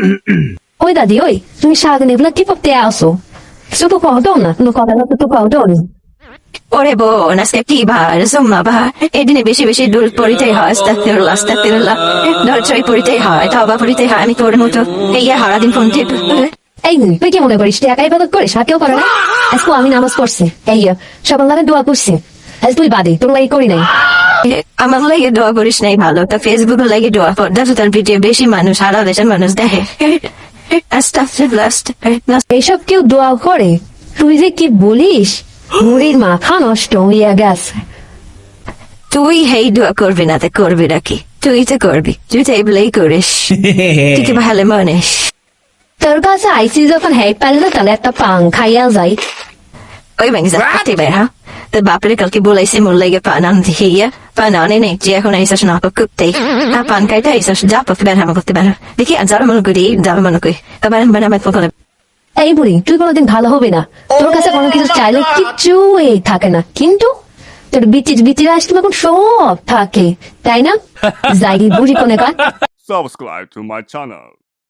Oi, Daddy, oi. তুমি সারাদিন এগুলো কি করতে আসো? শুধু কহতো না, কোনো কথা না তো কহতো না। ওরে বোন, আজকে কি বার সোমবার, এদিনে বেশি বেশি দূর পড়িতেই হয়, আস্তাগফিরুল্লাহ আস্তাগফিরুল্লাহ, দরজয় পড়িতেই হয়, তওবা পড়িতেই হয়। আমি তোর মতো এই সারাদিন ফোন টিপ। এই তুই কি মনে করিস তুই একাই ইবাদত করিস আর কেউ করে না? আজকে আমি নামাজ পড়ছি, এই সবার লাগে দোয়া করছি। আজ তুই বাদে তোর লাগে করি নাই। আমার লাগে দোয়া করিস নাই ভালো, তা ফেসবুকে লাগে দোয়া কর, দেখো তার ভিডিও বেশি মানুষ, সারা দেশের মানুষ দেখে। আস্তাগফিরুল্লাহ আস্তাগফিরুল্লাহ। এইসব কেউ দোয়া করে? তুই যে কি বলিস, মুড়ির মাথা নষ্ট হইয়া গেছে। তুই হেই দোয়া করবি না, তা করবি নাকি? তুই তো করবি, তুই তো এগুলোই করিস, তুই কি ভালো মানিস? তোর কাছে আইসি যখন হেড পাইলে তাহলে একটা পাং খাইয়া যাই। ওই ব্যাংক যাতে বের হা, তোর বাপরে কালকে বলাইছে মোর লাগে পান আনতে, হিয়া পান আনে নেই যে এখন আইসাস না করতে, পান খাইতে আইসাস, যা পথে বের হামা করতে বের হ। দেখি যাবে মনে করি, যাবে মনে করি, এবার আমার ফোন। এই বুড়ি তুই কোনোদিন ভালো হবে না, তোর কাছে কোনো কিছু চাইলে কিচ্ছু থাকে না, কিন্তু তোর বিচির আসলে এখন সব থাকে, তাই না? যাই বুড়ি কোনে কার। Subscribe to my channel.